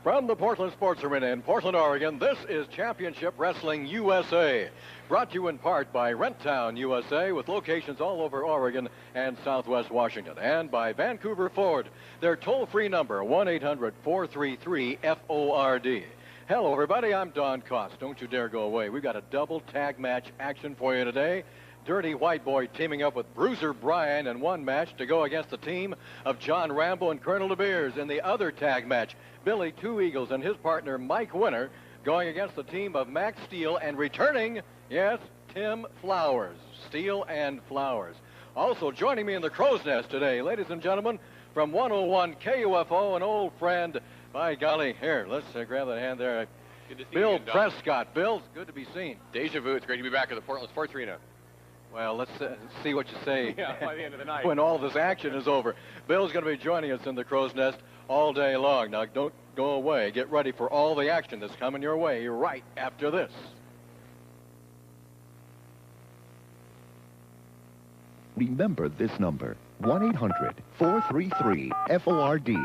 From the Portland Sports Arena in Portland, Oregon, this is Championship Wrestling USA, brought to you in part by Rent-Town USA, with locations all over Oregon and Southwest Washington, and by Vancouver Ford. Their toll-free number, 1-800-433-FORD. Hello, everybody. I'm Don Koss. Don't you dare go away. We've got a double tag match action for you today. Dirty White Boy teaming up with Bruiser Bryan in one match to go against the team of John Rambo and Colonel DeBeers in the other tag match. Billy Two Eagles and his partner Mike Winner going against the team of Max Steele and returning, yes, Tim Flowers. Steele and Flowers. Also joining me in the Crow's Nest today, ladies and gentlemen, from 101 KUFO, an old friend. By golly, here, let's grab that hand there. Good to see Bill you again, Don. Prescott. Bill, it's good to be seen. Deja vu. It's great to be back at the Portland Sports Arena. Well, let's see what you say By the end of the night. when all this action is over. Bill's going to be joining us in the Crow's Nest all day long. Now, don't go away. Get ready for all the action that's coming your way right after this. Remember this number, 1-800-433-FORD.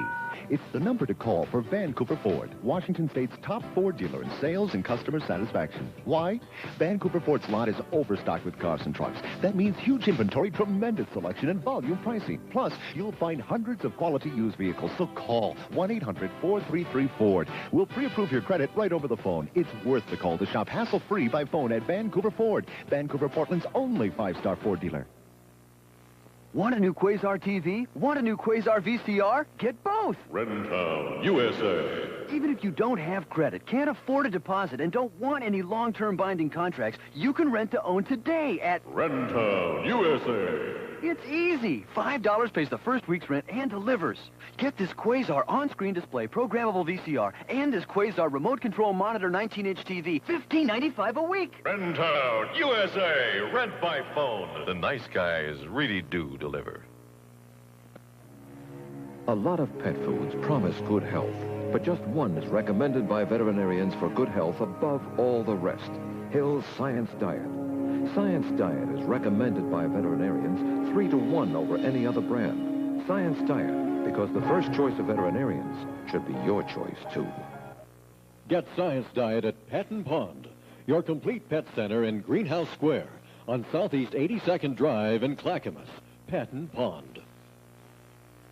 It's the number to call for Vancouver Ford, Washington State's top Ford dealer in sales and customer satisfaction. Why? Vancouver Ford's lot is overstocked with cars and trucks. That means huge inventory, tremendous selection, and volume pricing. Plus, you'll find hundreds of quality used vehicles. So call 1-800-433-FORD. We'll pre-approve your credit right over the phone. It's worth the call to shop hassle-free by phone at Vancouver Ford, Vancouver, Portland's only 5-star Ford dealer. Want a new Quasar TV? Want a new Quasar VCR? Get both. Rent-Town USA. Even if you don't have credit, can't afford a deposit, and don't want any long-term binding contracts, you can rent to own today at Rent-Town USA. It's easy. $5 pays the first week's rent and delivers. Get this Quasar on-screen display programmable VCR and this Quasar remote control monitor 19-inch TV, $15.95 a week. Rent-Town USA. Rent by phone. The nice guys really do deliver. A lot of pet foods promise good health, but just one is recommended by veterinarians for good health above all the rest. Hill's Science Diet. Science Diet is recommended by veterinarians 3-to-1 over any other brand. Science Diet, because the first choice of veterinarians should be your choice, too. Get Science Diet at Pet and Pond, your complete pet center in Greenhouse Square on Southeast 82nd Drive in Clackamas. Pet and Pond.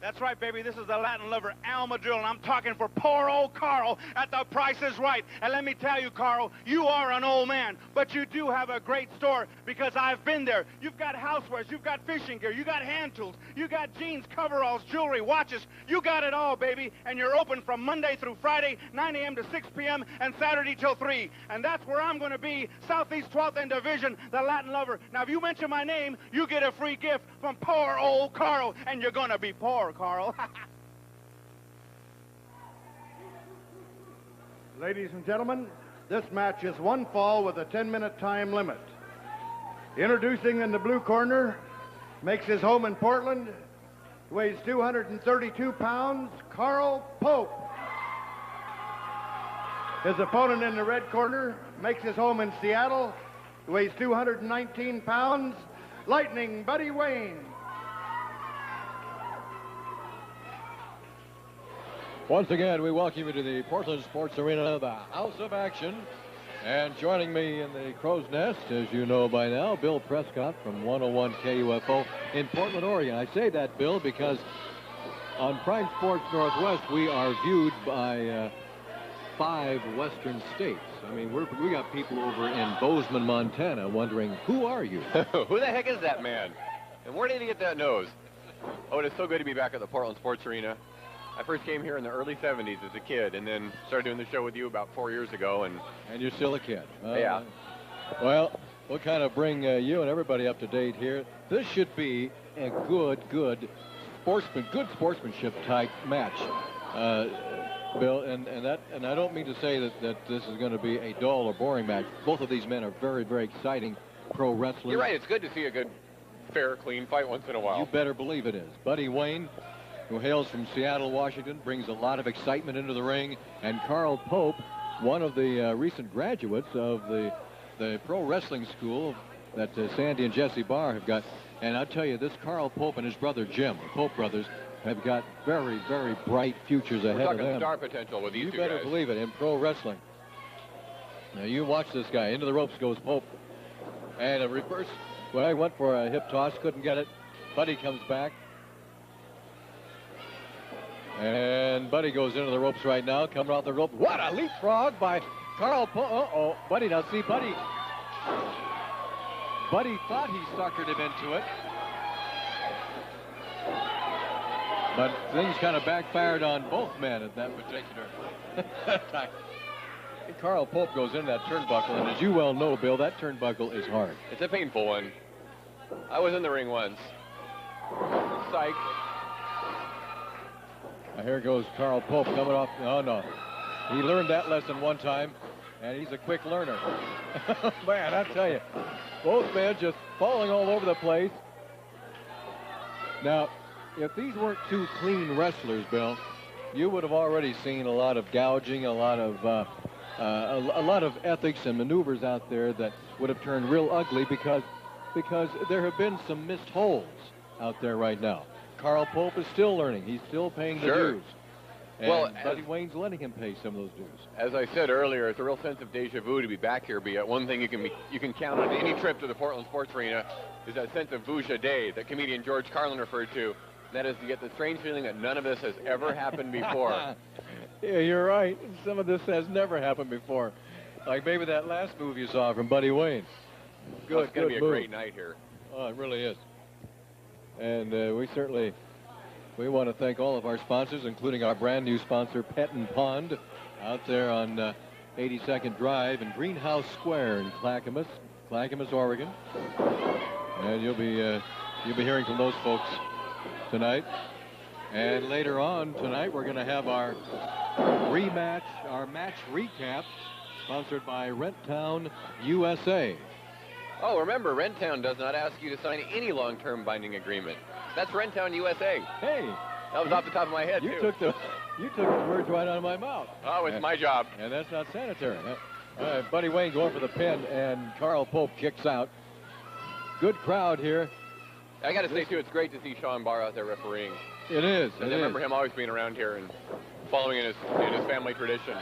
That's right, baby. This is the Latin lover, Al Madrill, and I'm talking for poor old Carl at The Price is Right. And let me tell you, Carl, you are an old man, but you do have a great store because I've been there. You've got housewares, you've got fishing gear, you got hand tools, you got jeans, coveralls, jewelry, watches. You got it all, baby. And you're open from Monday through Friday, 9 a.m. to 6 p.m., and Saturday till 3. And that's where I'm going to be, Southeast 12th and Division, the Latin lover. Now, if you mention my name, you get a free gift from poor old Carl, and you're going to be poor, Carl. Ladies and gentlemen, this match is one fall with a 10-minute time limit. Introducing in the blue corner, makes his home in Portland, weighs 232 pounds, Carl Pope. His opponent in the red corner makes his home in Seattle, weighs 219 pounds, Lightning Buddy Wayne. Once again, we welcome you to the Portland Sports Arena, the house of action. And joining me in the Crow's Nest, as you know by now, Bill Prescott from 101 KUFO in Portland, Oregon. I say that, Bill, because on Prime Sports Northwest, we are viewed by 5 western states. I mean, we got people over in Bozeman, Montana, wondering, who are you? Who the heck is that man? And where did he get that nose? Oh, it is so good to be back at the Portland Sports Arena. I first came here in the early 70s as a kid, and then started doing the show with you about 4 years ago. And you're still a kid. Yeah. Well, we'll kind of bring you and everybody up to date here. This should be a good sportsmanship type match, Bill. And I don't mean to say that this is going to be a dull or boring match. Both of these men are very, very exciting pro wrestlers. You're right. It's good to see a good, fair, clean fight once in a while. You better believe it is. Buddy Wayne, who hails from Seattle, Washington, brings a lot of excitement into the ring. And Carl Pope, one of the recent graduates of the pro wrestling school that Sandy and Jesse Barr have got. And I'll tell you, this Carl Pope and his brother Jim, the Pope brothers, have got very, very bright futures ahead of them. We're talking star potential with these two guys. You better believe it in pro wrestling. Now you watch this guy. Into the ropes goes Pope. And a reverse. Well, I went for a hip toss, couldn't get it. Buddy comes back. And Buddy goes into the ropes right now, coming off the rope. What a leapfrog by Carl Pope. Uh-oh. Buddy, now see, Buddy thought he suckered him into it. But things kind of backfired on both men at that particular time. Carl Pope goes into that turnbuckle, and as you well know, Bill, that turnbuckle is hard. It's a painful one. I was in the ring once. Psych. Now here goes Carl Pope coming off. Oh, no. He learned that lesson one time, and he's a quick learner. Man, I tell you, both men just falling all over the place. Now, if these weren't two clean wrestlers, Bill, you would have already seen a lot of gouging, a lot of ethics and maneuvers out there that would have turned real ugly because there have been some missed holes out there right now. Carl Pope is still learning. He's still paying the dues. And Buddy Wayne's letting him pay some of those dues. As I said earlier, it's a real sense of deja vu to be back here. But one thing you can count on any trip to the Portland Sports Arena is that sense of Vuja Day that comedian George Carlin referred to. That is, you get the strange feeling that none of this has ever happened before. Yeah, you're right. Some of this has never happened before. Like maybe that last move you saw from Buddy Wayne. It's going to be a great night here. Oh, it really is. And we want to thank all of our sponsors, including our brand new sponsor, Pet and Pond, out there on 82nd Drive and Greenhouse Square in Clackamas, Oregon. And you'll be hearing from those folks tonight. And later on tonight, we're going to have our match recap, sponsored by Renttown USA. Oh, remember, Renttown does not ask you to sign any long-term binding agreement. That's Renttown USA. Hey, that was off the top of my head, you took the words right out of my mouth. Oh, it's my job. And that's not sanitary. Buddy Wayne going for the pin, and Carl Pope kicks out. Good crowd here. I got to say, too, it's great to see Sean Barr out there refereeing. It is. I remember him always being around here and following in his family tradition.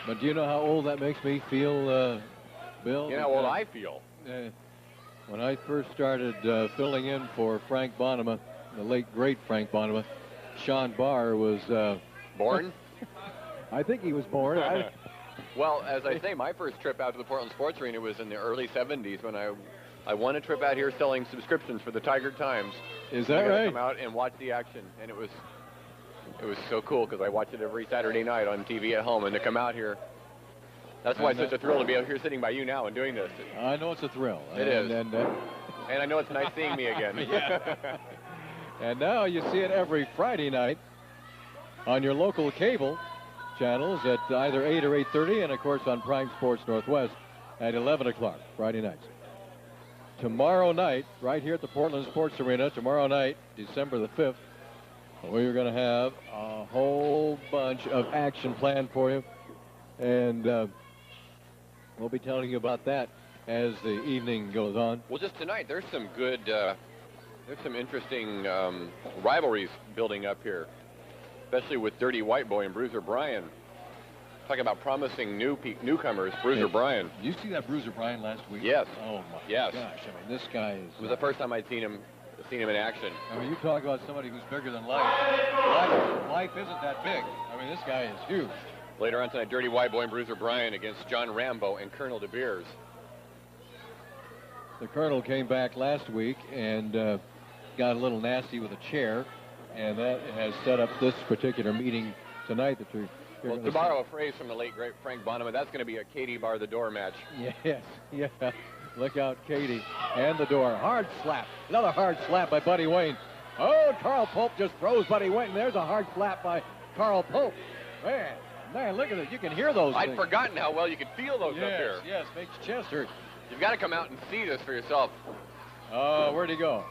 But do you know how old that makes me feel, Bill? You know how old I feel. When I first started filling in for Frank Bonema, the late, great Frank Bonema, Sean Barr was... born? I think he was born. Well, as I say, my first trip out to the Portland Sports Arena was in the early 70s when I won a trip out here selling subscriptions for the Tiger Times. Is that right? Come out and watch the action, and it was so cool because I watched it every Saturday night on TV at home, and to come out here, that's why it's such a thrill to be out here sitting by you now and doing this. I know it's a thrill. It is. And I know it's nice seeing me again. Yeah. And now you see it every Friday night on your local cable channels at either 8 or 8:30, and of course on Prime Sports Northwest at 11 o'clock Friday nights. Tomorrow night, right here at the Portland Sports Arena, tomorrow night, December the 5th, we're going to have a whole bunch of action planned for you. And we'll be telling you about that as the evening goes on. Well, just tonight, there's some good, there's some interesting rivalries building up here, especially with Dirty White Boy and Bruiser Bryan. Talking about promising newcomers, Bruiser Bryan. Did you see that Bruiser Bryan last week? Yes. Oh my gosh! I mean, this guy is. It was the first time I'd seen him in action. I mean, you talk about somebody who's bigger than life. Life isn't that big. I mean, this guy is huge. Later on tonight, Dirty White Boy and Bruiser Bryan against John Rambo and Colonel DeBeers. The Colonel came back last week and got a little nasty with a chair, and that has set up this particular meeting tonight that you're Well, to borrow a phrase from the late, great Frank Bonneman, that's going to be a Katie bar the door match. Yes, yeah. Look out, Katie. And the door. Hard slap. Another hard slap by Buddy Wayne. Oh, Carl Pope just throws Buddy Wayne. There's a hard slap by Carl Pope. Man, look at it. You can hear those I'd things. forgotten how well you could feel those up here. Yes, makes chest hurt. You've got to come out and see this for yourself. Oh, where'd he go?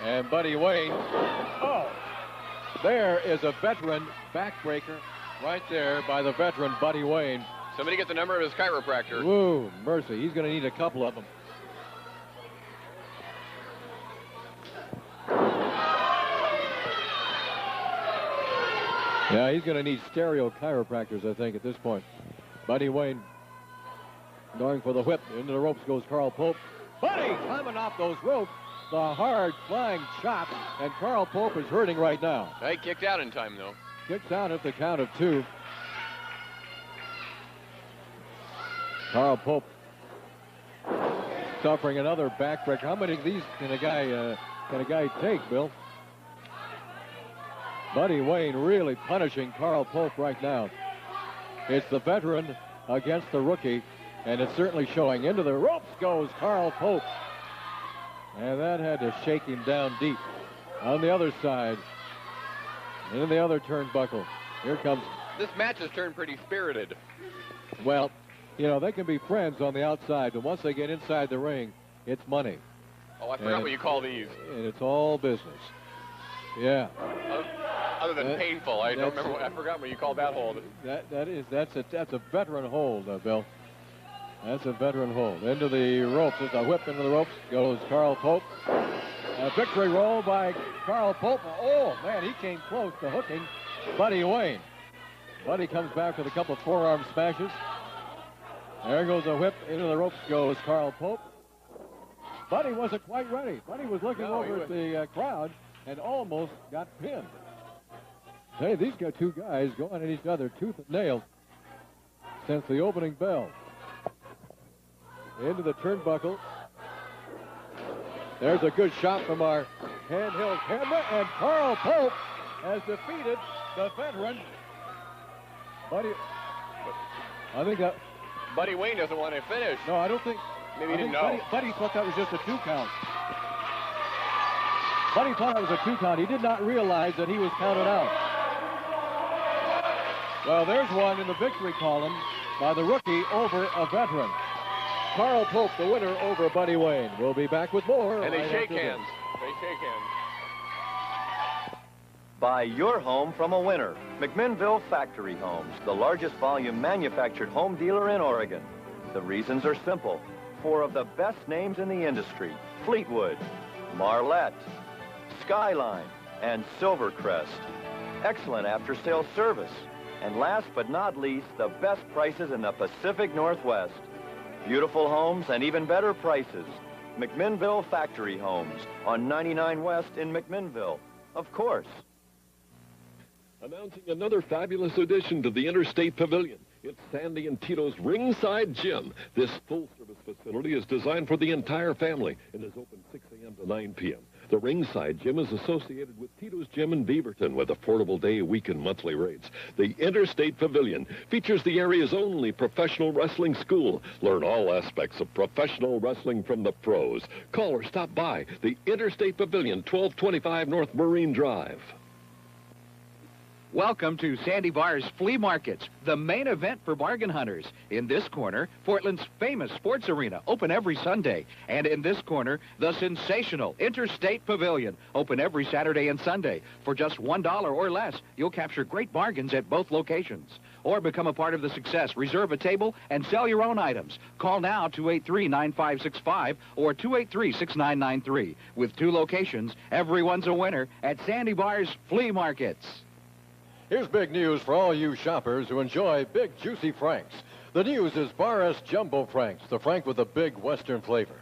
And Buddy Wayne. Oh, there is a veteran backbreaker right there by the veteran Buddy Wayne. Somebody get the number of his chiropractor. Woo, mercy. He's going to need a couple of them. Yeah, he's going to need stereo chiropractors, I think, at this point. Buddy Wayne going for the whip. Into the ropes goes Carl Pope. Buddy coming off those ropes. The hard flying chop. And Carl Pope is hurting right now. He kicked out in time, though. Kicks out at the count of 2. Carl Pope suffering another backbreaker. How many of these can a guy take, Bill? Buddy Wayne really punishing Carl Pope right now. It's the veteran against the rookie, and it's certainly showing. Into the ropes goes Carl Pope. And that had to shake him down deep. On the other side, in the other turnbuckle, here comes... This match has turned pretty spirited. Well, you know, they can be friends on the outside, but once they get inside the ring, it's money. Oh, I forgot what you call these. And it's all business. Yeah. Other than painful, I don't remember. I forgot what you call that hold. That's a veteran hold, Bill. That's a veteran hold. Into the ropes. There's a whip into the ropes. Goes Carl Pope. A victory roll by Carl Pope. Oh, man, he came close to hooking Buddy Wayne. Buddy comes back with a couple of forearm smashes. There goes a whip. Into the ropes goes Carl Pope. Buddy wasn't quite ready. Buddy was looking over at the crowd and almost got pinned. Hey, these two guys going at each other tooth and nail since the opening bell. Into the turnbuckle. There's a good shot from our handheld camera, and Carl Pope has defeated the veteran. Buddy, I think that... Buddy Wayne doesn't want to finish. No, I don't think... Maybe he didn't know. Buddy thought that was just a 2 count. Buddy thought it was a 2 count. He did not realize that he was counted out. Well, there's one in the victory column by the rookie over a veteran. Carl Pope, the winner over Buddy Wayne. We'll be back with more. And they shake hands. They shake hands. Buy your home from a winner. McMinnville Factory Homes, the largest volume manufactured home dealer in Oregon. The reasons are simple. 4 of the best names in the industry: Fleetwood, Marlette, Skyline, and Silvercrest. Excellent after-sales service. And last but not least, the best prices in the Pacific Northwest. Beautiful homes and even better prices. McMinnville Factory Homes on 99 West in McMinnville. Of course. Announcing another fabulous addition to the Interstate Pavilion. It's Sandy and Tito's Ringside Gym. This full-service facility is designed for the entire family and is open 6 a.m. to 9 p.m. The Ringside Gym is associated with Tito's Gym in Beaverton with affordable day, week, and monthly rates. The Interstate Pavilion features the area's only professional wrestling school. Learn all aspects of professional wrestling from the pros. Call or stop by the Interstate Pavilion, 1225 North Marine Drive. Welcome to Sandy Bar's Flea Markets, the main event for bargain hunters. In this corner, Portland's famous sports arena, open every Sunday. And in this corner, the sensational Interstate Pavilion, open every Saturday and Sunday. For just $1 or less, you'll capture great bargains at both locations. Or become a part of the success. Reserve a table and sell your own items. Call now, 283-9565 or 283-6993. With 2 locations, everyone's a winner at Sandy Bar's Flea Markets. Here's big news for all you shoppers who enjoy big, juicy Franks. The news is Bar S Jumbo Franks, the Frank with a big Western flavor.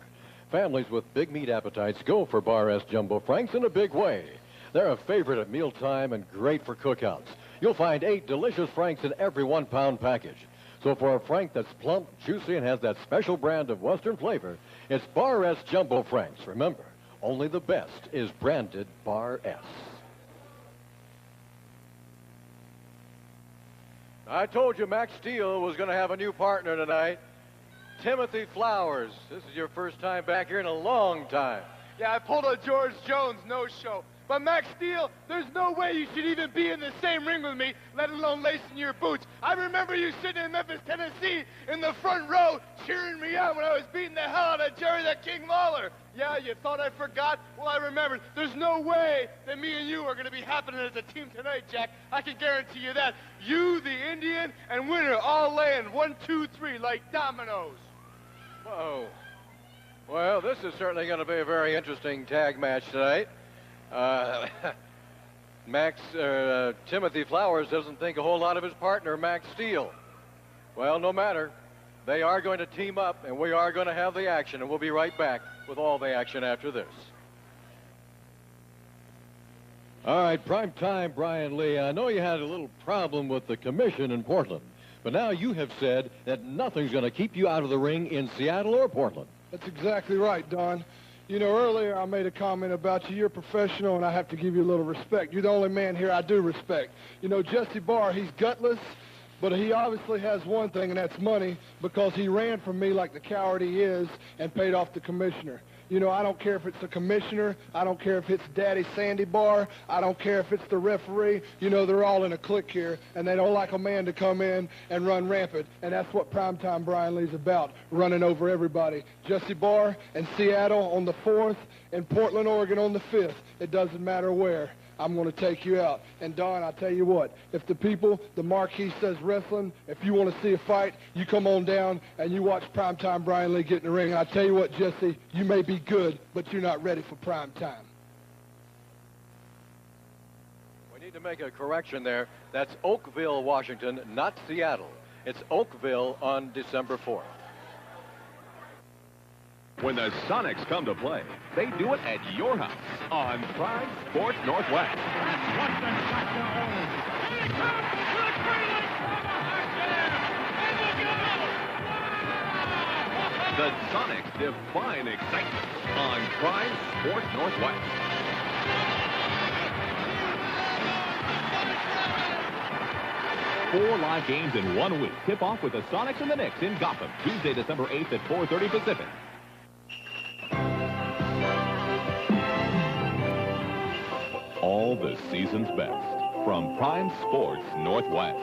Families with big meat appetites go for Bar S Jumbo Franks in a big way. They're a favorite at mealtime and great for cookouts. You'll find 8 delicious Franks in every 1-pound package. So for a Frank that's plump, juicy, and has that special brand of Western flavor, it's Bar S Jumbo Franks. Remember, only the best is branded Bar S. I told you Max Steele was going to have a new partner tonight. Timothy Flowers. This is your first time back here in a long time. Yeah, I pulled a George Jones no-show. But Max Steele, there's no way you should even be in the same ring with me, let alone lacing your boots. I remember you sitting in Memphis, Tennessee, in the front row, cheering me on when I was beating the hell out of Jerry the King Lawler. Yeah, you thought I forgot? Well, I remembered. There's no way that me and you are going to be happening as a team tonight, Jack. I can guarantee you that. You, the Indian, and Winner all laying 1, 2, 3 like dominoes. Whoa. Well, this is certainly going to be a very interesting tag match tonight. Timothy Flowers doesn't think a whole lot of his partner, Max Steele. Well, no matter. They are going to team up, and we are going to have the action, and we'll be right back with all the action after this. All right, prime time, Brian Lee. I know you had a little problem with the commission in Portland, but now you have said that nothing's going to keep you out of the ring in Seattle or Portland. That's exactly right, Don. You know, earlier I made a comment about you. You're a professional, and I have to give you a little respect. You're the only man here I do respect. You know, Jesse Barr, he's gutless, but he obviously has one thing, and that's money, because he ran from me like the coward he is and paid off the commissioner. You know, I don't care if it's the commissioner. I don't care if it's Daddy Sandy Barr. I don't care if it's the referee. You know, they're all in a clique here, and they don't like a man to come in and run rampant. And that's what Primetime Brian Lee's about, running over everybody. Jesse Barr in Seattle on the 4th, and Portland, Oregon on the 5th. It doesn't matter where. I'm going to take you out. And, Don, I'll tell you what, if the people, the marquee says wrestling, if you want to see a fight, you come on down and you watch Primetime Brian Lee get in the ring. And I tell you what, Jesse, you may be good, but you're not ready for prime time. We need to make a correction there. That's Oakville, Washington, not Seattle. It's Oakville on December 4th. When the Sonics come to play, they do it at your house on Prime Sports Northwest. The Sonics define excitement on Prime Sports Northwest. Four live games in 1 week. Tip off with the Sonics and the Knicks in Gotham, Tuesday, December 8th at 4:30 Pacific. All the season's best from Prime Sports Northwest.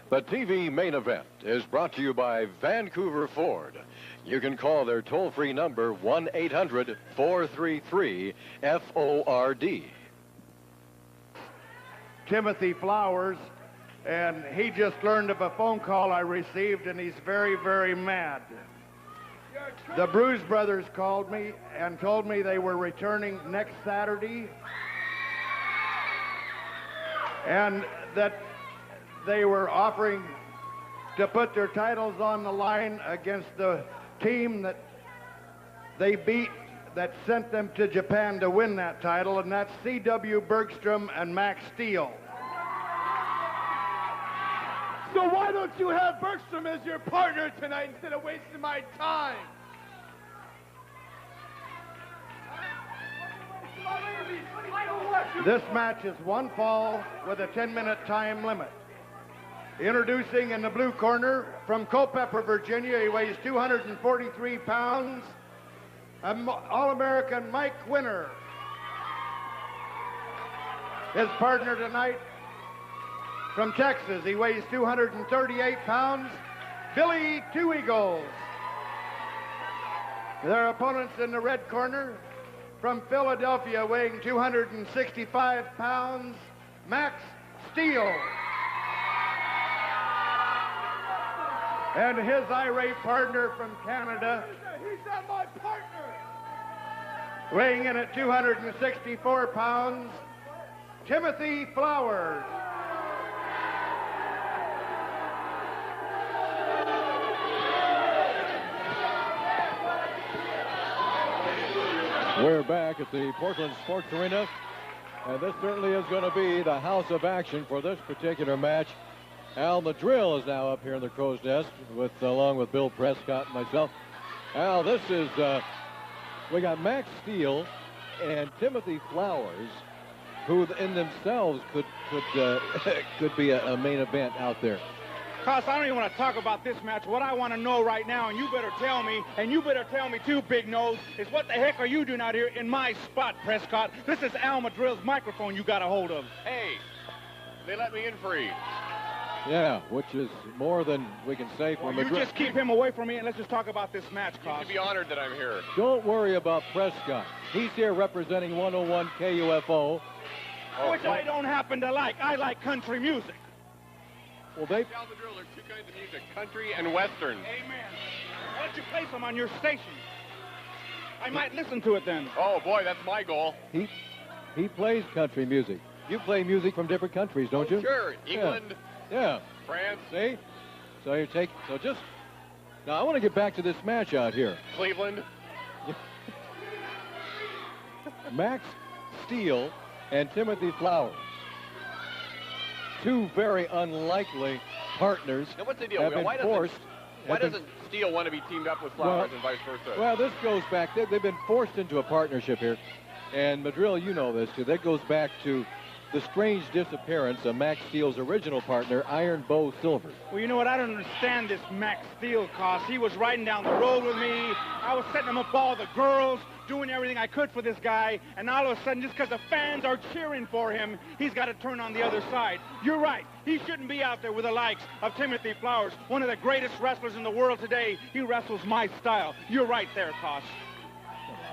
The TV main event is brought to you by Vancouver Ford. You can call their toll-free number 1-800-433-FORD. Timothy Flowers, and he just learned of a phone call I received, and he's very, very mad. The Bruise Brothers called me and told me they were returning next Saturday, and that they were offering to put their titles on the line against the team that they beat that sent them to Japan to win that title, and that's C.W. Bergstrom and Max Steele. So why don't you have Bergstrom as your partner tonight instead of wasting my time? This match is one fall with a 10-minute time limit. Introducing in the blue corner from Culpeper, Virginia, he weighs 243 pounds, All-American Mike Winner. His partner tonight from Texas, he weighs 238 pounds, Billy Two Eagles. Their opponents in the red corner from Philadelphia, weighing 265 pounds, Max Steele. And his irate partner from Canada, He's not my partner. weighing in at 264 pounds, Timothy Flowers. We're back at the Portland Sports Arena, and this certainly is going to be the house of action for this particular match. Al Madrill is now up here in the crow's nest, along with Bill Prescott and myself. Al, this is, we got Max Steele and Timothy Flowers, who in themselves could be a main event out there. Cos, I don't even want to talk about this match. What I want to know right now, and you better tell me, and you better tell me too, Big Nose, is what the heck are you doing out here in my spot, Prescott? This is Al Madrill's microphone you got a hold of. Hey, they let me in free. Yeah, which is more than we can say for Madrill. You just keep him away from me, and let's just talk about this match, Cos. You should be honored that I'm here. Don't worry about Prescott. He's here representing 101 KUFO. Which I don't happen to like. I like country music. Well, Al Madrill, there's two kinds of music, country and western. Amen. Why don't you play some on your station? I might listen to it then. Oh, boy, that's my goal. He plays country music. You play music from different countries, don't you? Sure. England. Yeah. France. See? So just... Now, I want to get back to this match out here. Cleveland. Max Steele and Timothy Flowers. Two very unlikely partners. Now, what's the deal? Why doesn't Steele want to be teamed up with Flowers and vice versa? Well, this goes back. They've been forced into a partnership here. And Madrill, you know this, too. That goes back to the strange disappearance of Max Steele's original partner, Iron Bow Silver. Well, you know what? I don't understand this Max Steele, Cos. He was riding down the road with me. I was setting him up all the girls, doing everything I could for this guy, and all of a sudden, just because the fans are cheering for him, he's got to turn on the other side. You're right. He shouldn't be out there with the likes of Timothy Flowers, one of the greatest wrestlers in the world today. He wrestles my style. You're right there, Cos.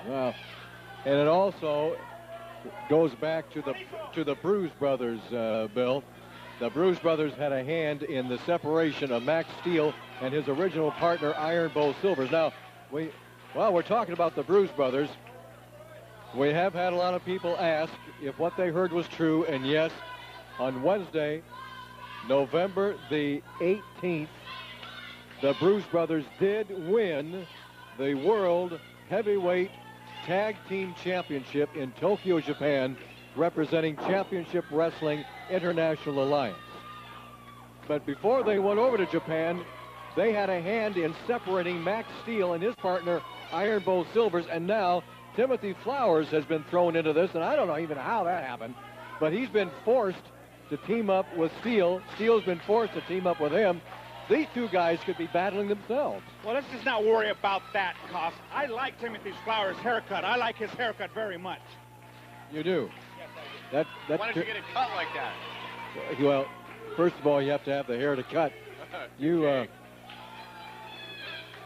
Well, and it also goes back to the Bruise brothers, Bill. The Bruise brothers had a hand in the separation of Max Steele and his original partner, Iron Bow Silvers. Now, we're talking about the Bruise brothers. We have had a lot of people ask if what they heard was true, and yes, on Wednesday, November the 18th, the Bruise brothers did win the World Heavyweight Tag Team Championship in Tokyo, Japan, representing Championship Wrestling International Alliance. But before they went over to Japan, they had a hand in separating Max Steele and his partner, Iron Bow Silvers, and now Timothy Flowers has been thrown into this, and I don't know even how that happened, but he's been forced to team up with Steele. Steele's been forced to team up with him. These two guys could be battling themselves. Well, let's just not worry about that, Cos. I like Timothy Flowers' haircut. I like his haircut very much. You do? Yes, I do. Why don't you get it cut like that? Well, first of all, you have to have the hair to cut. You,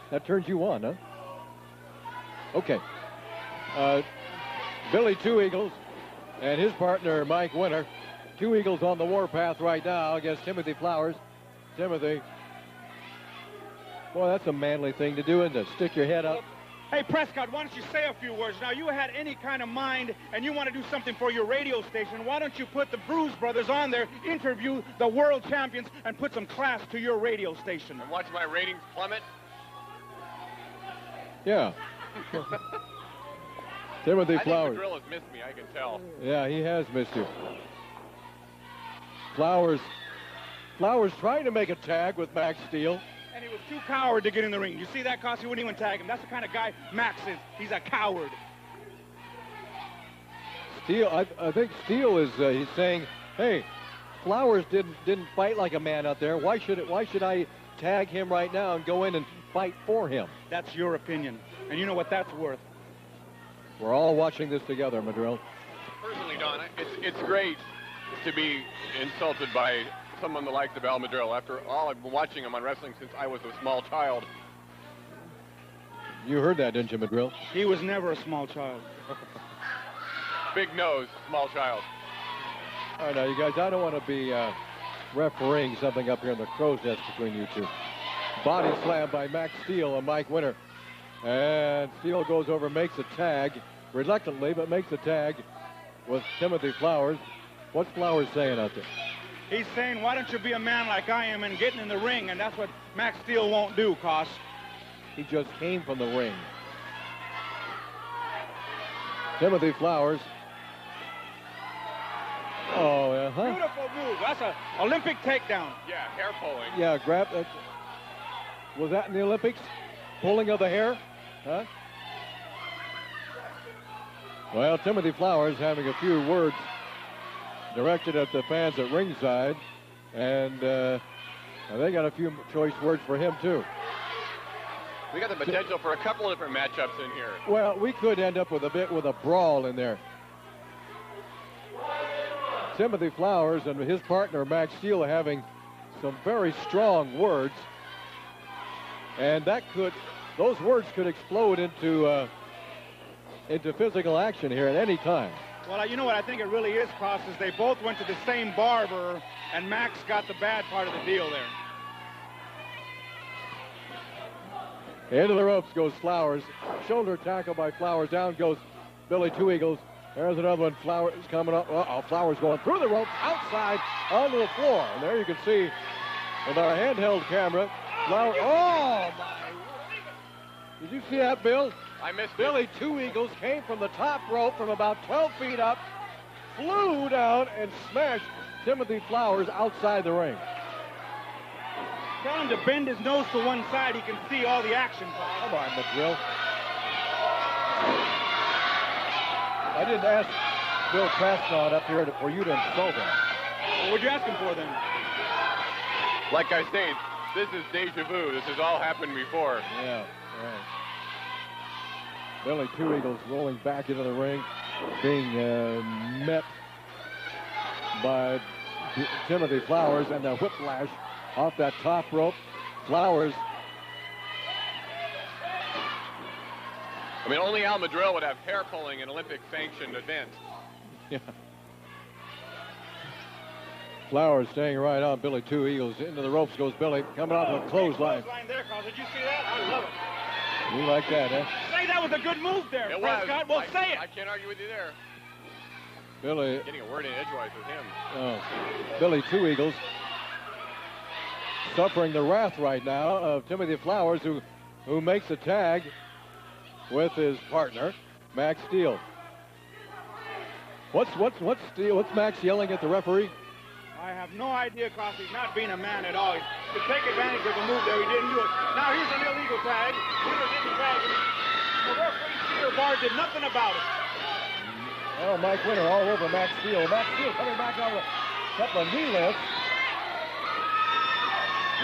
that turns you on, huh? Okay. Billy Two Eagles and his partner, Mike Winter. Two Eagles on the warpath right now against Timothy Flowers. Timothy. Boy, that's a manly thing to do, isn't it? Stick your head up. Hey, Prescott, why don't you say a few words? Now, you had any kind of mind and you want to do something for your radio station. Why don't you put the Bruise brothers on there, interview the world champions, and put some class to your radio station? And watch my ratings plummet? Yeah. Timothy Flowers. I think Madrill has missed me, I can tell. Yeah, he has missed you. Flowers trying to make a tag with Max Steele. And he was too coward to get in the ring. You see that, Cos? He wouldn't even tag him. That's the kind of guy Max is. He's a coward. Steele, I think Steele is he's saying, hey, Flowers didn't fight like a man out there. Why should I tag him right now and go in and fight for him? That's your opinion. And you know what that's worth. We're all watching this together, Madrill. Personally, Don, it's great to be insulted by someone the likes of Al Madrill. After all, I've been watching him on wrestling since I was a small child. You heard that, didn't you, Madrill? He was never a small child. Big nose, small child. All right, now, you guys, I don't want to be refereeing something up here in the crow's nest between you two. Body slam by Max Steele and Mike Winter. And Steele goes over, makes a tag, reluctantly, but makes a tag with Timothy Flowers. What's Flowers saying out there? He's saying, why don't you be a man like I am and get in the ring? And that's what Max Steele won't do, Cos. He just came from the ring. Timothy Flowers. Oh, Beautiful move. That's an Olympic takedown. Yeah, hair pulling. Yeah, grab that. Was that in the Olympics? Pulling of the hair? Huh? Well, Timothy Flowers having a few words directed at the fans at ringside, and they got a few choice words for him, too. We got the potential for a couple of different matchups in here. Well, we could end up with a brawl in there. Timothy Flowers and his partner, Max Steele, having some very strong words. And those words could explode into physical action here at any time. Well, you know what I think it really is, Cross, is they both went to the same barber, and Max got the bad part of the deal there. Into the ropes goes Flowers. Shoulder tackle by Flowers. Down goes Billy Two Eagles. There's another one. Flowers coming up. Flowers going through the ropes, outside, onto the floor. And there you can see with our handheld camera, Flowers. Oh, my. Did you see that, Bill? I missed Billy Two Eagles came from the top rope from about 12 feet up, flew down, and smashed Timothy Flowers outside the ring. Tell him to bend his nose to one side. He can see all the action. Come on, McGrill. I didn't ask Bill Prescott up here for you to insult him. Well, what'd you ask him for then? Like I say, this is deja vu. This has all happened before. Yeah, right. Billy Two Eagles rolling back into the ring, being met by Timothy Flowers, and the whiplash off that top rope. Flowers. I mean, only Al Madrill would have hair pulling in Olympic sanctioned events. Yeah. Flowers staying right on Billy Two Eagles. Into the ropes goes Billy, coming off a clothesline. Clothesline there, Carl. Did you see that? I love it. You like that, huh? Say that was a good move there, Prescott. Well, say it. I can't argue with you there. Billy. Getting a word in edgewise with him. Oh, Billy Two Eagles suffering the wrath right now of Timothy Flowers, who makes a tag with his partner, Max Steele. What's Max yelling at the referee? I have no idea, Cross. He's not being a man at all. To take advantage of a move there, he didn't do it. Now here's an illegal tag. Winner didn't tag him. The referee, Peter Barr, did nothing about it. Oh, Mike Winter all over Max Steele. Max Steele coming back on a couple of knee lifts.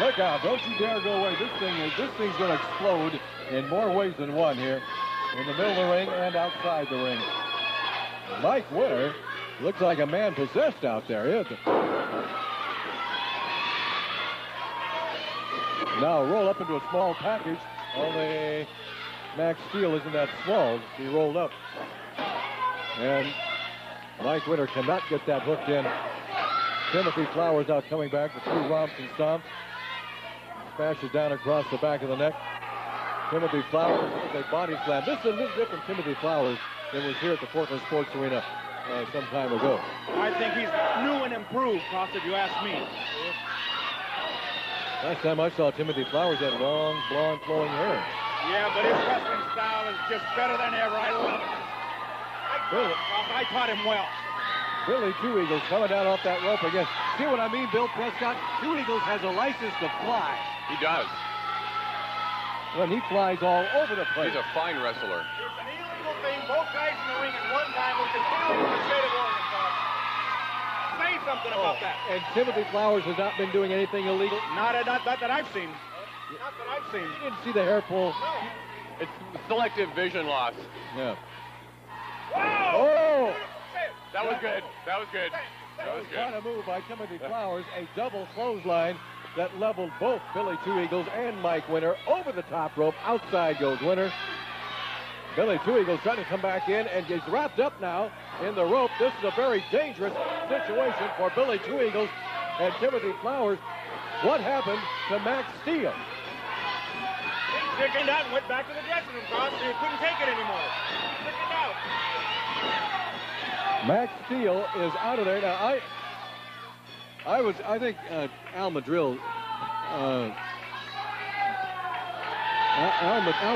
Look out, don't you dare go away. This thing's going to explode in more ways than one here. In the middle of the ring and outside the ring. Mike Winter looks like a man possessed out there. Now roll up into a small package. Only Max Steele isn't that small. He rolled up. And Mike Winter cannot get that hooked in. Timothy Flowers now coming back with 2 romps and stomps. Smashes down across the back of the neck. Timothy Flowers with a body slam. This is a little different Timothy Flowers than was here at the Portland Sports Arena some time ago. I think he's new and improved, Cross, if you ask me. Last time I saw Timothy Flowers had long, blonde, flowing hair. Yeah, but his wrestling style is just better than ever. I love it. I taught him well. Billy Two Eagles coming down off that rope again. See what I mean, Bill Prescott? Two Eagles has a license to fly. He does. When he flies all over the place. He's a fine wrestler. It's an illegal thing. Both guys in the ring at one time, which is illegal in the state of Oregon, Cross. Say something about that. And Timothy Flowers has not been doing anything illegal? Not that I've seen. Not that I've seen. You didn't see the hair pull? No. It's selective vision loss. Yeah. Whoa! Oh! That was good. That was good. That was good. Quite a move by Timothy Flowers. A double clothesline that leveled both Billy Two Eagles and Mike Winter over the top rope. Outside goes Winter. Billy Two Eagles trying to come back in and gets wrapped up now in the rope. This is a very dangerous situation for Billy Two Eagles and Timothy Flowers. What happened to Max Steele? He chickened out and went back to the dressing room, Cross. He couldn't take it anymore. He chickened out. Max Steele is out of there. Now, I think Al Madrill, Al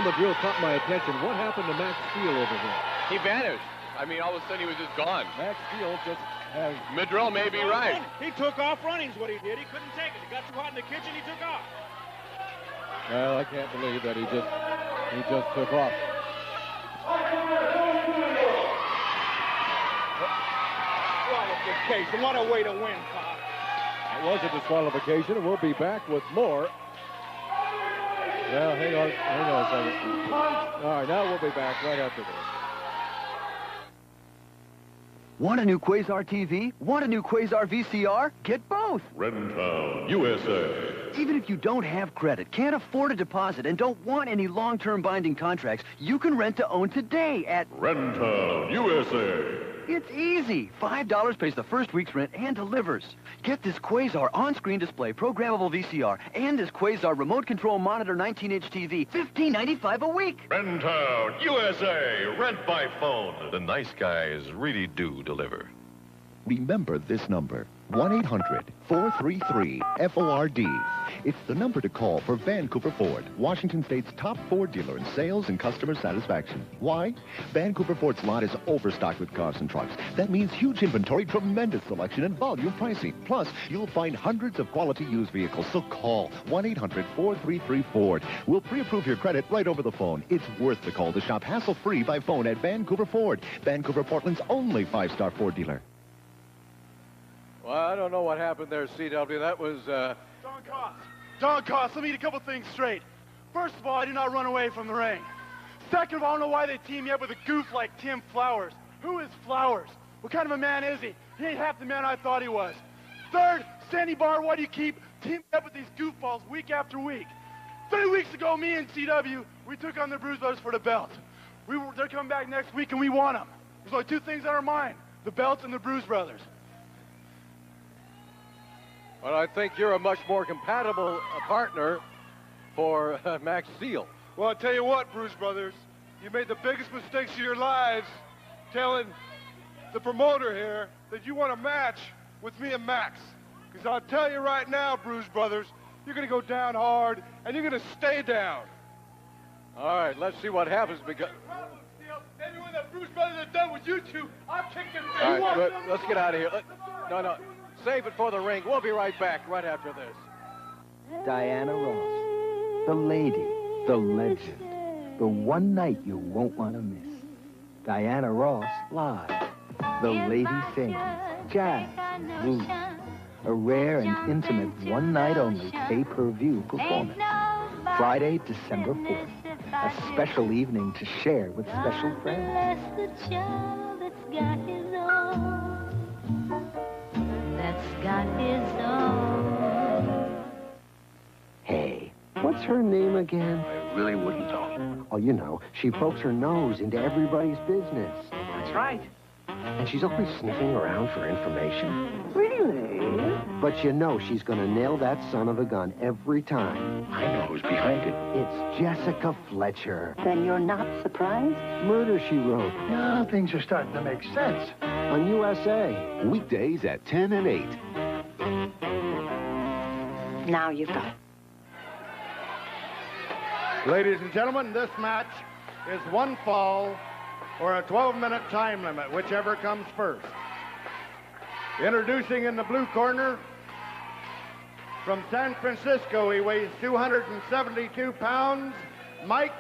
Madrill caught my attention. What happened to Max Steele over here? He vanished. I mean, all of a sudden he was just gone. Max Steele just has... Midrill may be right. He took off running is what he did. He couldn't take it. He got too hot in the kitchen, he took off. Well, I can't believe that he just took off. Disqualification. What a way to win, Cobb. It was a disqualification, and we'll be back with more. Well, hang on a second. All right, now we'll be back right after this. Want a new Quasar TV? Want a new Quasar VCR? Get both. Rentown, USA. Even if you don't have credit, can't afford a deposit, and don't want any long-term binding contracts, you can rent to own today at Rentown, USA. It's easy. $5 pays the first week's rent and delivers. Get this Quasar on-screen display programmable VCR and this Quasar remote control monitor 19-inch TV, $15.95 a week. Rentown, USA. Rent by phone. The nice guys really do deliver. Remember this number, 1-800-433-FORD. It's the number to call for Vancouver Ford, Washington State's top Ford dealer in sales and customer satisfaction. Why? Vancouver Ford's lot is overstocked with cars and trucks. That means huge inventory, tremendous selection, and volume pricing. Plus, you'll find hundreds of quality used vehicles. So call 1-800-433-FORD. We'll pre-approve your credit right over the phone. It's worth the call to shop hassle-free by phone at Vancouver Ford, Vancouver, Portland's only 5-star Ford dealer. Well, I don't know what happened there, CW. That was, Don Cost, let me get a couple things straight. First of all, I did not run away from the ring. Second of all, I don't know why they team me up with a goof like Tim Flowers. Who is Flowers? What kind of a man is he? He ain't half the man I thought he was. Third, Sandy Barr, why do you keep teaming up with these goofballs week after week? 3 weeks ago, me and CW, we took on the Bruise Brothers for the belt. They're coming back next week, and we want them. There's only two things on our mind, the belt and the Bruise Brothers. well, I think you're a much more compatible partner for Max Steele. Well, I'll tell you what, Bruise Brothers, you made the biggest mistakes of your lives telling the promoter here that you want a match with me and Max. Because I'll tell you right now, Bruise Brothers, you're going to go down hard, and you're going to stay down. All right, let's see what happens because... Maybe when the Bruise Brothers are done with you two, I'll kick them. All right, let's get out of here. No. Save it for the ring. We'll be right back right after this. Diana Ross, the lady, the legend, the one night you won't want to miss. Diana Ross live. The lady sings, jazz, blues. A rare and intimate one-night-only pay-per-view performance. Friday, December 4th. A special evening to share with special friends. Hey, what's her name again? I really wouldn't know. Oh, you know, she pokes her nose into everybody's business. That's right. And she's always sniffing around for information. Really? But you know she's gonna nail that son of a gun every time. I know who's behind it. It's Jessica Fletcher. Then you're not surprised? Murder, She Wrote. No, things are starting to make sense. On USA. Weekdays at 10 and 8. Now you've got it. Ladies and gentlemen, this match is one fall or a 12-minute time limit, whichever comes first. Introducing in the blue corner, from San Francisco, he weighs 272 pounds, Mike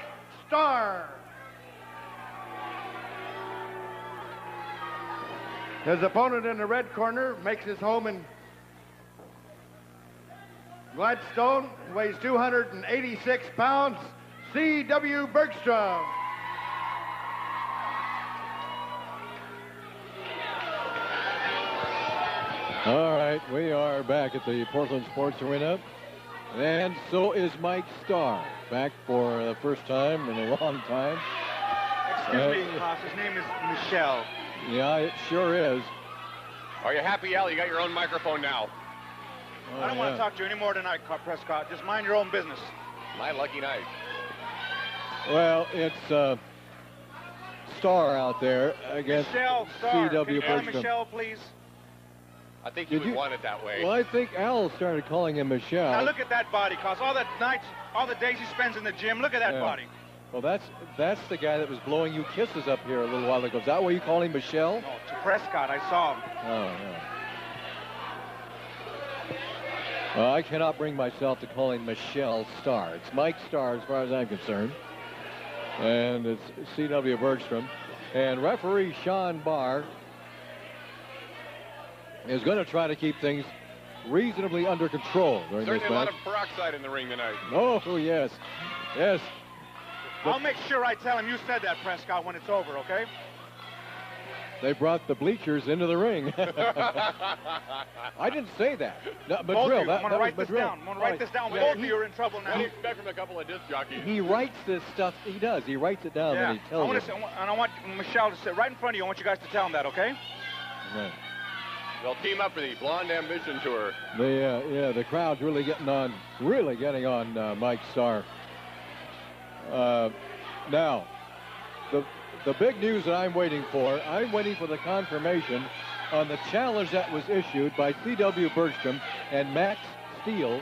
Starr. His opponent in the red corner makes his home in Gladstone, weighs 286 pounds, C.W. Bergstrom. All right, we are back at the Portland Sports Arena, and so is Mike Starr, back for the first time in a long time. Excuse me, Haas, his name is Michelle. Yeah, it sure is. Are you happy, Al? You got your own microphone now. I don't want to talk to you anymore tonight, Prescott. Just mind your own business. My lucky night. Well, it's Starr out there against Michelle Starr. C.W. Can you Bergstrom. Michelle, please? I think you would want it that way. Well, I think Al started calling him Michelle. Now look at that body, Cos. All the nights, all the days he spends in the gym. Look at that body. Well, that's the guy that was blowing you kisses up here a little while ago. Is that why you call him Michelle? No, to Prescott. I saw him. Oh, no. Well, I cannot bring myself to call him Michelle Starr. It's Mike Starr as far as I'm concerned. And it's C.W. Bergstrom. And referee Sean Barr is going to try to keep things reasonably under control during this match. Certainly a lot of peroxide in the ring tonight. Oh, yes. Yes. I'll make sure I tell him you said that, Prescott, when it's over, okay? They brought the bleachers into the ring. I didn't say that. No, but Both Drill, of you. I'm going to write this Drill. down. I'm going to write this down. Yeah, Both of you are in trouble now. What do you expect from a couple of disc jockeys? He writes this stuff. He does. He writes it down and he tells you. And I want Michelle to sit right in front of you. I want you guys to tell him that, okay? Right. They'll team up for the Blonde Ambition Tour. The crowd's really getting on Mike Starr. Now, the big news that I'm waiting for the confirmation on the challenge that was issued by C.W. Bergstrom and Max Steele.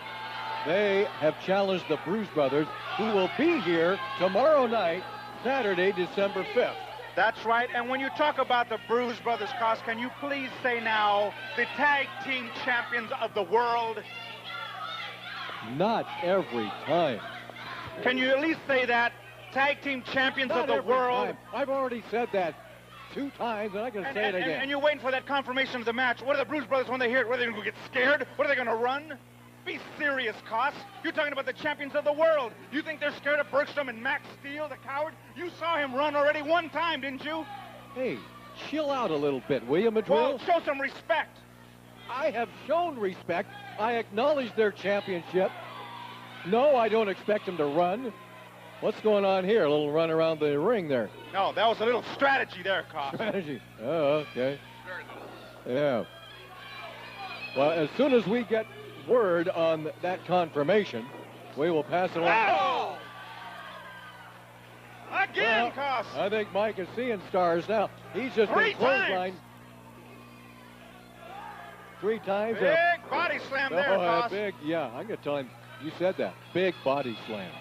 They have challenged the Bruise Brothers, who will be here tomorrow night, Saturday, December 5th. That's right. And when you talk about the Bruise Brothers, Koss, can you please say now the tag team champions of the world? Not every time. Can you at least say that? Tag team champions Not of the every world. time. I've already said that 2 times, and I can say it again. And you're waiting for that confirmation of the match. What are the Bruise Brothers when they hear it? What are they going to get scared? What are they going to run? Be serious, Koss. You're talking about the champions of the world. You think they're scared of Bergstrom and Max Steele, the coward? You saw him run already 1 time, didn't you? Hey, chill out a little bit, will you, Madrill? Well, show some respect. I have shown respect. I acknowledge their championship. No, I don't expect them to run. What's going on here? A little run around the ring there. No, that was a little strategy there, Koss. Strategy. Oh, okay. Yeah. Well, as soon as we get word on that confirmation, we will pass it along. Oh! Again, Koss. I think Mike is seeing stars now. He's just been clotheslined 3 times. Big body slam there, Koss. I'm going to tell him you said that. Big body slam.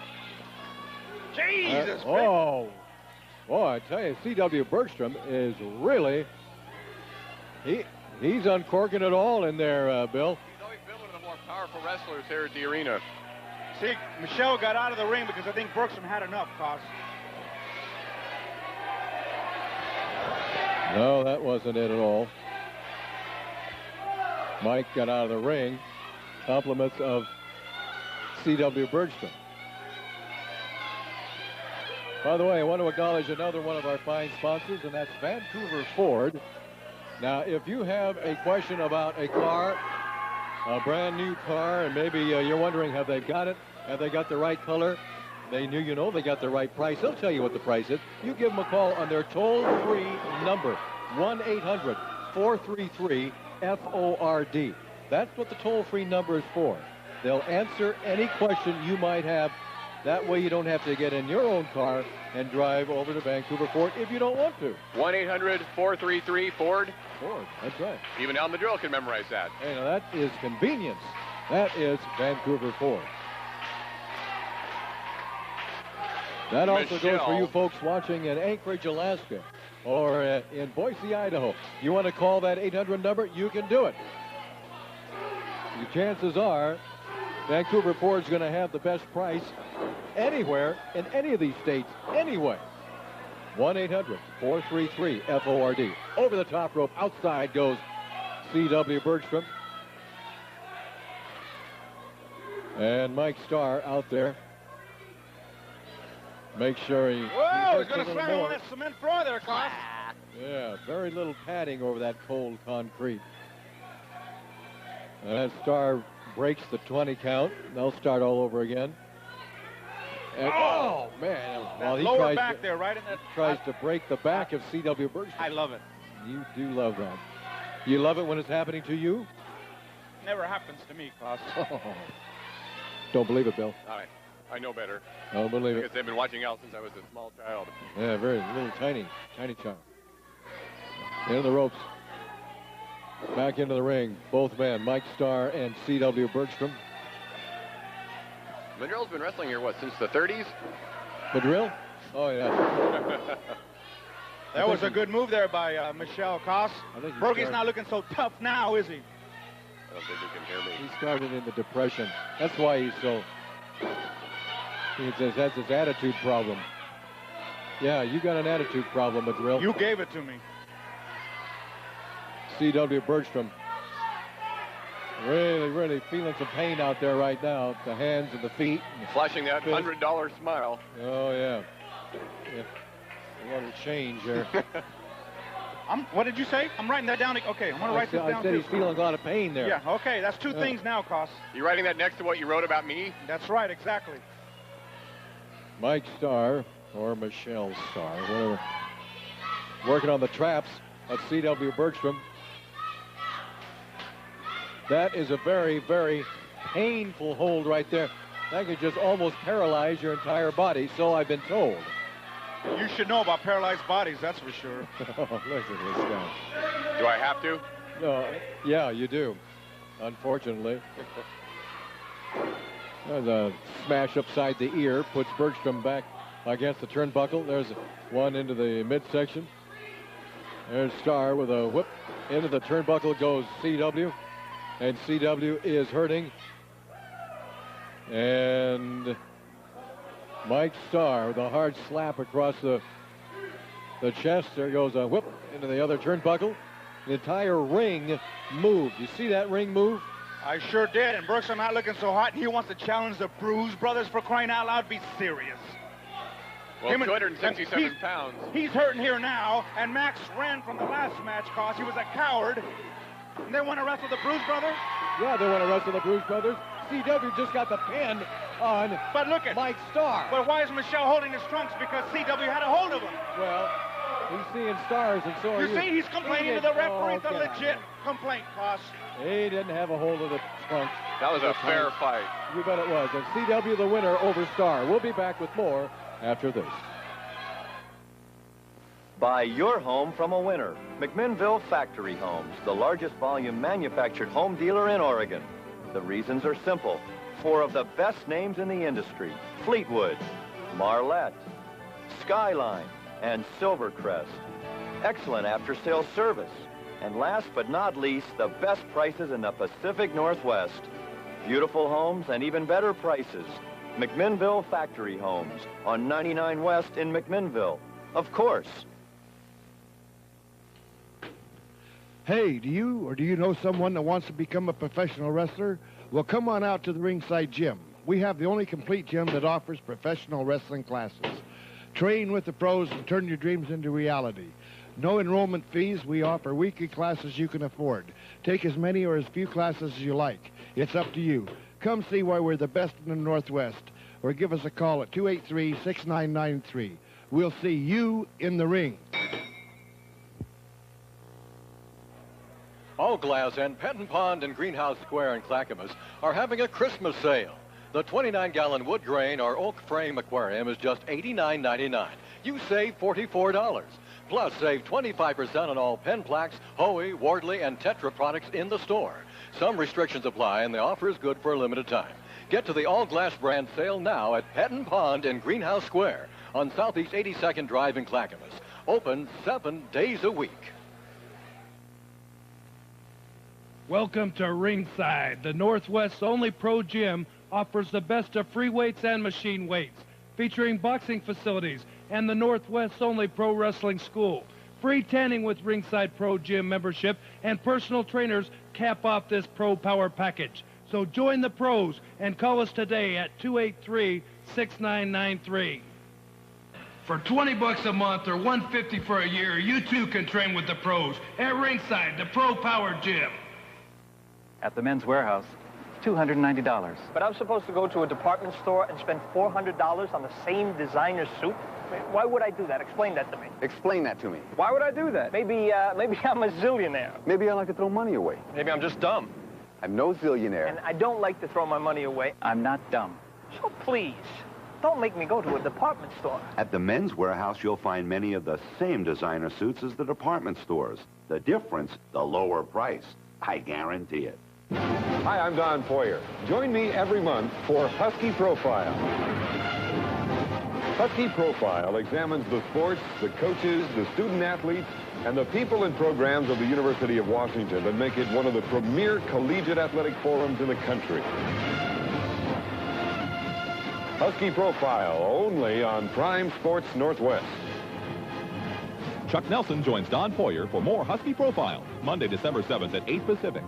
Jesus. Boy, I tell you, C.W. Bergstrom is really, he's uncorking it all in there, Bill. He's always been one of the more powerful wrestlers here at the arena. See, Michelle got out of the ring because I think Bergstrom had enough, Koss. No, that wasn't it at all. Mike got out of the ring. Compliments of C.W. Bergstrom. By the way, I want to acknowledge another one of our fine sponsors, and that's Vancouver Ford. Now, if you have a question about a car, a brand new car, and maybe you're wondering, have they got it? Have they got the right color? They they got the right price. They'll tell you what the price is. You give them a call on their toll-free number, 1-800-433-FORD. That's what the toll-free number is for. They'll answer any question you might have. That way you don't have to get in your own car and drive over to Vancouver Ford if you don't want to. 1-800-433-FORD. Ford, that's right. Even Al Madrill can memorize that. Hey, now that is convenience. That is Vancouver Ford. That also goes for you folks watching in Anchorage, Alaska, or in Boise, Idaho. You want to call that 800 number? You can do it. The chances are Vancouver Ford's going to have the best price anywhere in any of these states anyway. 1-800-433-FORD. Over the top rope, outside goes C.W. Bergstrom. And Mike Starr out there. Make sure he... Whoa, he's going to slam on that cement floor there, Koss. Yeah, very little padding over that cold concrete. And that Starr breaks the 20 count. They'll start all over again. And, oh, man. Well, he lower back there, right in that... tries to break the back of C.W. Bergstrom. I love it. You do love that. You love it when it's happening to you? Never happens to me, Koss. Don't believe it, Bill. All right. I know better. Don't believe it. Because they've been watching Al since I was a small child. Yeah, very little, tiny child. Into the ropes. Back into the ring. Both men, Mike Starr and C.W. Bergstrom. Madrill's been wrestling here, what, since the 30s? Madrill? Oh, yeah. That was a good move there by Michelle Koss. Bergie's not looking so tough now, is he? I don't think he can hear me. He started in the depression. That's why he's so... He says that's his attitude problem. Yeah, you got an attitude problem, McGrill. You gave it to me. C.W. Bergstrom. Really feeling some pain out there right now. The hands and the feet. And Flashing that $100 smile. Oh, yeah. A lot of change there. What did you say? I'm writing that down. Okay, I'm going to write this down. I said he's feeling a lot of pain there. Yeah, okay. That's two things now, Koss. You writing that next to what you wrote about me? That's right, exactly. Mike Starr, or Michelle Starr, whatever, working on the traps of C.W. Bergstrom. That is a very, very painful hold right there. That could just almost paralyze your entire body, so I've been told. You should know about paralyzed bodies, that's for sure. Oh, look at this guy. Do I have to? No, yeah, you do, unfortunately. There's a smash upside the ear, puts Bergstrom back against the turnbuckle. There's one into the midsection. There's Starr with a whip. Into the turnbuckle goes C.W. And C.W. is hurting. And Mike Starr with a hard slap across the chest. There goes a whip into the other turnbuckle. The entire ring moved. You see that ring move? I sure did, and Bergstrom not looking so hot, and he wants to challenge the Bruise Brothers, for crying out loud. Be serious. Well, 267 pounds. He's hurting here now, and Max ran from the last match, Koss. He was a coward. And they want to wrestle the Bruise Brothers? Yeah, they want to wrestle the Bruise Brothers. C.W. just got the pin on Mike Starr. But why is Michelle holding his trunks? Because C.W. had a hold of him. Well, he's seeing stars, and so are you. You see, he's complaining to the referee. It's a legit complaint, Koss. He didn't have a hold of the trunks. That was a fair fight. You bet it was. And C.W. the winner over Starr. We'll be back with more after this. Buy your home from a winner. McMinnville Factory Homes, the largest volume manufactured home dealer in Oregon. The reasons are simple. 4 of the best names in the industry: Fleetwood, Marlette, Skyline, and Silvercrest. Excellent after-sales service. And last but not least, the best prices in the Pacific Northwest. Beautiful homes and even better prices. McMinnville Factory Homes on 99 West in McMinnville. Of course. Hey, do you know someone that wants to become a professional wrestler? Well, come on out to the Ringside Gym. We have the only complete gym that offers professional wrestling classes. Train with the pros and turn your dreams into reality. No enrollment fees. We offer weekly classes you can afford. Take as many or as few classes as you like. It's up to you. Come see why we're the best in the Northwest, or give us a call at 283-6993. We'll see you in the ring. All Glass and Penton Pond and Greenhouse Square in Clackamas are having a Christmas sale. The 29-gallon wood grain or oak frame aquarium is just $89.99. You save $44. Plus, save 25% on all Penn Plaques, Hoey, Wardley, and Tetra products in the store. Some restrictions apply, and the offer is good for a limited time. Get to the All Glass brand sale now at Penton Pond and Greenhouse Square on Southeast 82nd Drive in Clackamas. Open 7 days a week. Welcome to Ringside. The Northwest's only pro gym offers the best of free weights and machine weights, featuring boxing facilities and the Northwest's only pro wrestling school. Free tanning with Ringside Pro Gym membership and personal trainers cap off this Pro Power package. So join the pros and call us today at 283-6993. For $20 a month or $150 for a year, you too can train with the pros at Ringside, the Pro Power Gym. At the Men's Warehouse, $290. But I'm supposed to go to a department store and spend $400 on the same designer suit? Why would I do that? Explain that to me. Explain that to me. Why would I do that? Maybe I'm a zillionaire. Maybe I like to throw money away. Maybe I'm just dumb. I'm no zillionaire. And I don't like to throw my money away. I'm not dumb. So please, don't make me go to a department store. At the Men's Warehouse, you'll find many of the same designer suits as the department stores. The difference, the lower price. I guarantee it. Hi, I'm Don Poyer. Join me every month for Husky Profile. Husky Profile examines the sports, the coaches, the student athletes, and the people and programs of the University of Washington that make it one of the premier collegiate athletic forums in the country. Husky Profile, only on Prime Sports Northwest. Chuck Nelson joins Don Poyer for more Husky Profile, Monday, December 7th at 8 Pacific.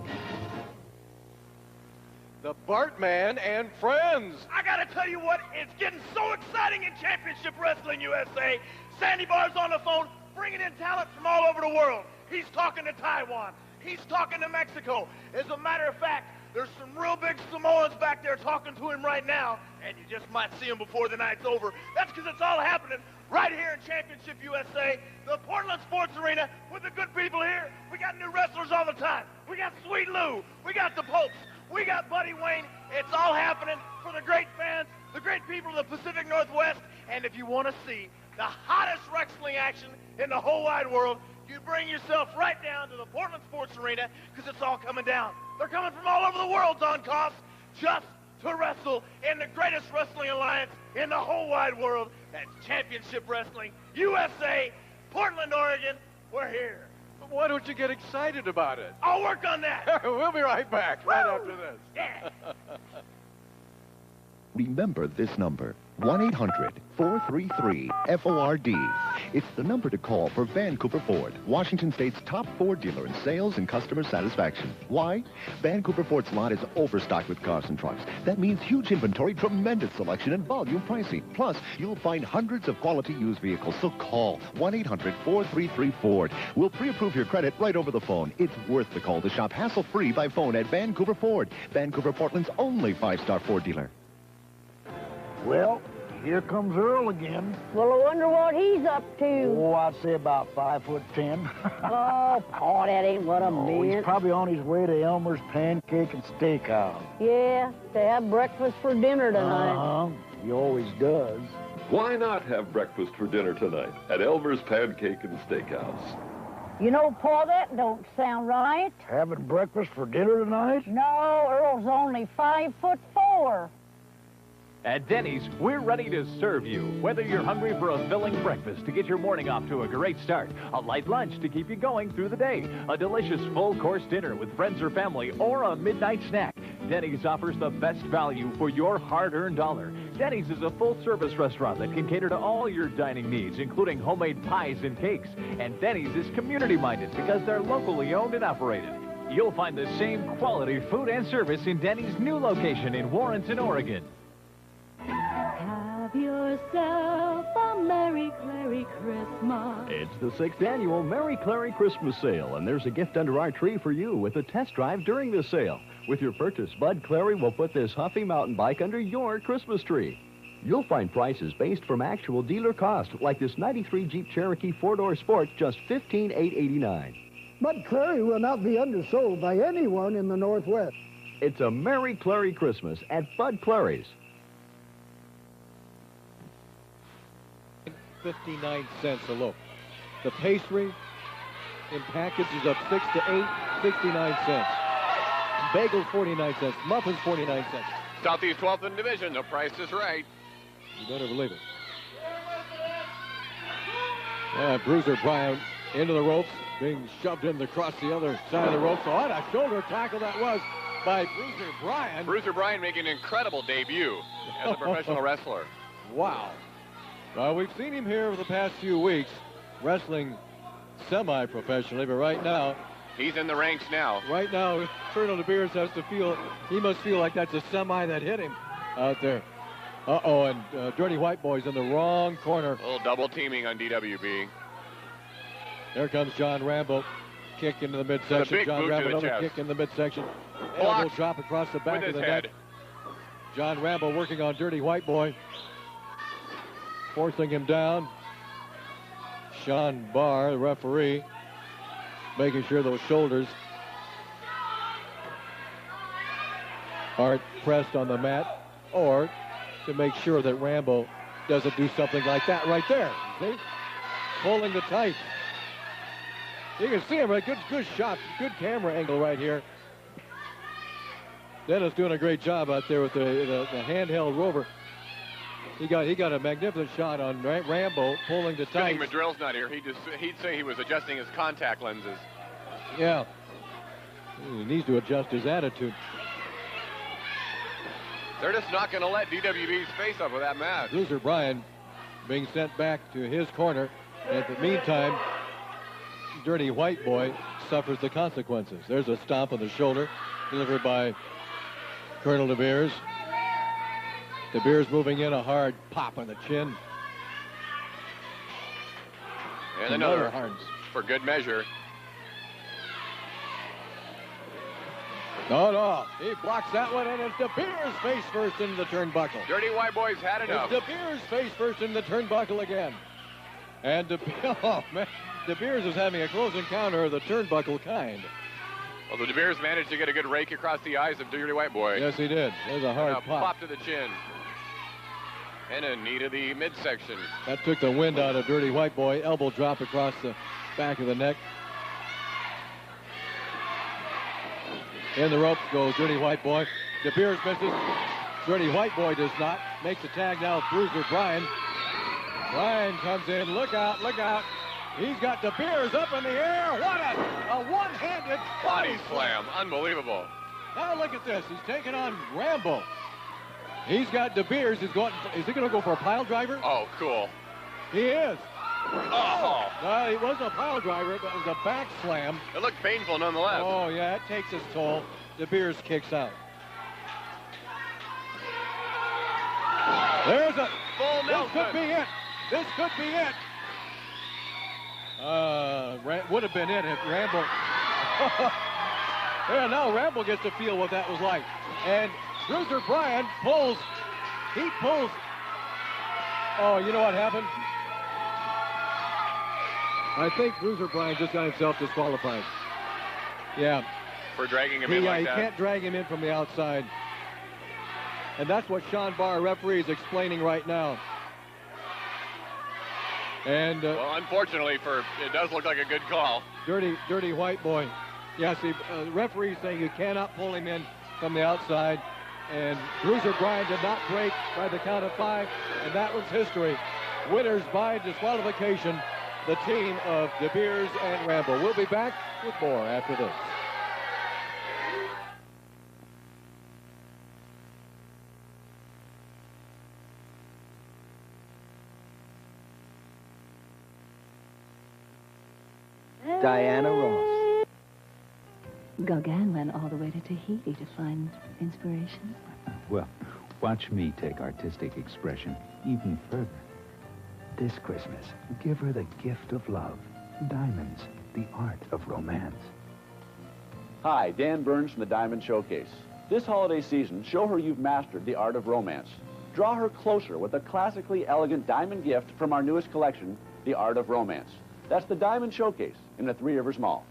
The Bartman and Friends. I gotta tell you what, it's getting so exciting in Championship Wrestling USA. Sandy Barr's on the phone, bringing in talent from all over the world. He's talking to Taiwan. He's talking to Mexico. As a matter of fact, there's some real big Samoans back there talking to him right now, and you just might see him before the night's over. That's because it's all happening right here in Championship USA, the Portland Sports Arena, with the good people here. We got new wrestlers all the time. We got Sweet Lou. We got the Popes. We got Buddy Wayne. It's all happening for the great fans, the great people of the Pacific Northwest. And if you want to see the hottest wrestling action in the whole wide world, you bring yourself right down to the Portland Sports Arena, because it's all coming down. They're coming from all over the world, Don Cost, just to wrestle in the greatest wrestling alliance in the whole wide world. That's Championship Wrestling USA, Portland, Oregon. We're here. Why don't you get excited about it? I'll work on that. We'll be right back right after this. Yeah. Remember this number, 1-800-433-FORD. It's the number to call for Vancouver Ford, Washington State's top Ford dealer in sales and customer satisfaction. Why? Vancouver Ford's lot is overstocked with cars and trucks. That means huge inventory, tremendous selection, and volume pricing. Plus, you'll find hundreds of quality used vehicles. So call 1-800-433-FORD. We'll pre-approve your credit right over the phone. It's worth the call to shop hassle-free by phone at Vancouver Ford, Vancouver, Portland's only 5-star Ford dealer. Well, here comes Earl again. Well, I wonder what he's up to. Oh, I'd say about 5'10". Oh, Paul, that ain't what I meant. He's probably on his way to Elmer's Pancake and Steakhouse. Yeah, to have breakfast for dinner tonight. Uh-huh. He always does. Why not have breakfast for dinner tonight at Elmer's Pancake and Steakhouse? You know, Paul, that don't sound right. Having breakfast for dinner tonight? No, Earl's only 5'4". At Denny's, we're ready to serve you. Whether you're hungry for a filling breakfast to get your morning off to a great start, a light lunch to keep you going through the day, a delicious full-course dinner with friends or family, or a midnight snack, Denny's offers the best value for your hard-earned dollar. Denny's is a full-service restaurant that can cater to all your dining needs, including homemade pies and cakes. And Denny's is community-minded because they're locally owned and operated. You'll find the same quality food and service in Denny's new location in Warrenton, Oregon. Have yourself a Merry Clary Christmas. It's the 6th annual Merry Clary Christmas sale, and there's a gift under our tree for you with a test drive during the sale. With your purchase, Bud Clary will put this huffy mountain bike under your Christmas tree. You'll find prices based from actual dealer cost, like this 93 Jeep Cherokee 4-door Sport, just $15,889. Bud Clary will not be undersold by anyone in the Northwest. It's a Merry Clary Christmas at Bud Clary's. 59 cents a loaf. The pastry in packages of 6 to 8, 69 cents. Bagels, 49 cents. Muffins, 49 cents. Southeast 12th in division. The price is right. You better believe it. Bruiser Bryant into the ropes, being shoved in across the other side of the ropes. So what a shoulder tackle that was by Bruiser Bryant. Bruiser Bryant making an incredible debut as a professional wrestler. Wow. We've seen him here over the past few weeks wrestling semi-professionally, but right now... He's in the ranks now. Right now, Colonel DeBeers has to feel... He must feel like that's a semi that hit him out there. Uh-oh, and Dirty White Boy's in the wrong corner. A little double teaming on DWB. There comes John Rambo. Kick into the midsection. John Rambo, another kick in the midsection. Elbow drop across the back of the neck. John Rambo working on Dirty White Boy. Forcing him down. Sean Barr, the referee, making sure those shoulders aren't pressed on the mat, or to make sure that Rambo doesn't do something like that right there. See? Pulling the tights. You can see him, right? Good shot, good camera angle right here. Dennis doing a great job out there with the handheld rover. He got a magnificent shot on Rambo, pulling the tight. Madrill's not here. He'd say he was adjusting his contact lenses. Yeah. He needs to adjust his attitude. They're just not going to let DWB's face up with that match. Bruiser Bryan being sent back to his corner. At the meantime, Dirty White Boy suffers the consequences. There's a stomp on the shoulder delivered by Colonel DeBeers. DeBeers moving in, a hard pop on the chin. And another for good measure. No, he blocks that one, and it's DeBeers face first into the turnbuckle. Dirty White Boy's had enough. It's DeBeers face first into the turnbuckle again. And DeBeers is having a close encounter of the turnbuckle kind. Well, the DeBeers managed to get a good rake across the eyes of Dirty White Boy. Yes, he did. There's a hard pop to the chin. And a knee to the midsection. That took the wind out of Dirty White Boy. Elbow drop across the back of the neck. In the ropes goes Dirty White Boy. DeBeers misses. Dirty White Boy does not. Makes the tag now with Bruiser Bryan. Bryan comes in. Look out, look out. He's got DeBeers up in the air. What a one-handed body slam. Unbelievable. Now look at this. He's taking on Rambo. He's got DeBeers. Is he going to go for a pile driver? Oh, cool. He is. Oh. Well, it wasn't a pile driver, but it was a back slam. It looked painful nonetheless. Oh, yeah, it takes its toll. DeBeers kicks out. There's a full Nelson. This could be it. This could be it. Would have been it if Rambo. Yeah, now Rambo gets to feel what that was like. And Bruiser Bryan pulls. He pulls. Oh, you know what happened? I think Bruiser Bryan just got himself disqualified. Yeah. For dragging him in like that. He can't drag him in from the outside. And that's what Sean Barr, referee, is explaining right now. And well, unfortunately, it does look like a good call. Dirty White Boy. Yeah, see, referee saying you cannot pull him in from the outside. And Bruiser Bryan did not break by the count of 5, and that was history. Winners by disqualification, the team of DeBeers and Rambo. We'll be back with more after this. Diana Ross. Gauguin went all the way to Tahiti to find inspiration. Well, watch me take artistic expression even further. This Christmas, give her the gift of love. Diamonds, the art of romance. Hi, Dan Burns from the Diamond Showcase. This holiday season, show her you've mastered the art of romance. Draw her closer with a classically elegant diamond gift from our newest collection, The Art of Romance. That's the Diamond Showcase in the Three Rivers Mall.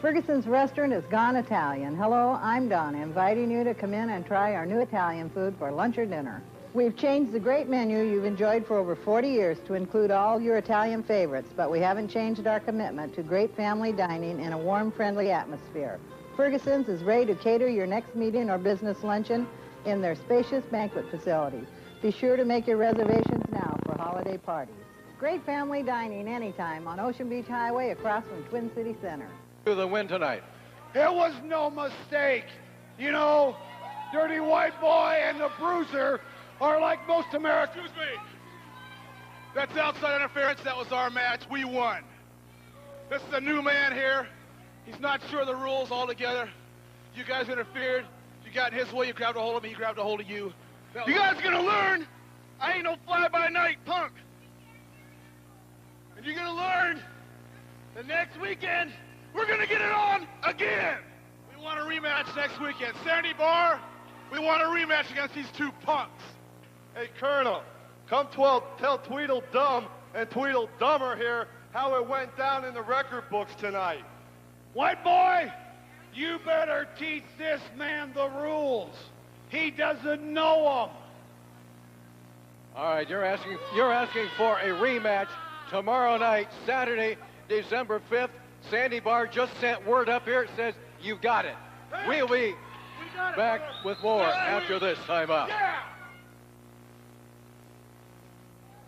Ferguson's Restaurant is gone Italian. Hello, I'm Donna, inviting you to come in and try our new Italian food for lunch or dinner. We've changed the great menu you've enjoyed for over 40 years to include all your Italian favorites, but we haven't changed our commitment to great family dining in a warm, friendly atmosphere. Ferguson's is ready to cater your next meeting or business luncheon in their spacious banquet facility. Be sure to make your reservations now for holiday parties. Great family dining anytime on Ocean Beach Highway across from Twin City Center. To the win tonight. It was no mistake. You know, Dirty White Boy and the Bruiser are like most Americans. Excuse me. That's outside interference. That was our match. We won. This is a new man here. He's not sure of the rules altogether. You guys interfered. You got in his way. You grabbed a hold of me. He grabbed a hold of you. You guys gonna learn. I ain't no fly-by-night punk. And you're gonna learn the next weekend we're gonna get it on again. We want a rematch next weekend. Sandy Barr, we want a rematch against these two punks. Hey, Colonel, come tell Tweedledum and Tweedledummer here how it went down in the record books tonight. White Boy, you better teach this man the rules. He doesn't know them. All right, you're asking for a rematch tomorrow night, Saturday, December 5th. Sandy Barr just sent word up here. It says you got it. We'll be back with more after this time out. Yeah.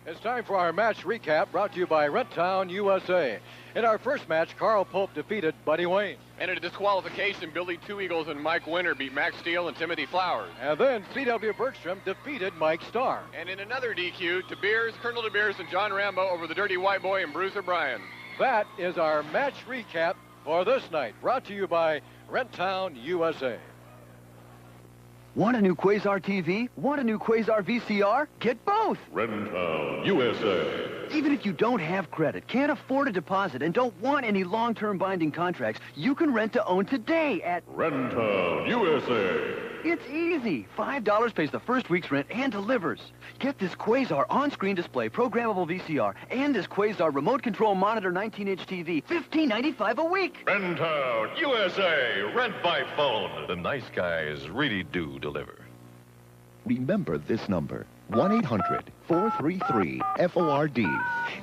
It's time for our match recap brought to you by Rent-Town USA. In our first match, Carl Pope defeated Buddy Wayne. And in a disqualification, Billy Two Eagles and Mike Winter beat Max Steele and Timothy Flowers. And then C.W. Bergstrom defeated Mike Starr. And in another DQ, DeBeers, Colonel DeBeers, and John Rambo over the Dirty White Boy and Bruiser Bryan. That is our match recap for this night, brought to you by Rent-Town USA. Want a new Quasar TV? Want a new Quasar VCR? Get both! Rent-Town USA. Even if you don't have credit, can't afford a deposit, and don't want any long-term binding contracts, you can rent to own today at Rent-Town USA. It's easy. $5 pays the first week's rent and delivers. Get this Quasar on-screen display programmable VCR and this Quasar remote control monitor 19-inch TV, $15.95 a week. Rent-Town USA. Rent by phone. The nice guys really do deliver. Remember this number, 1-800-433-FORD.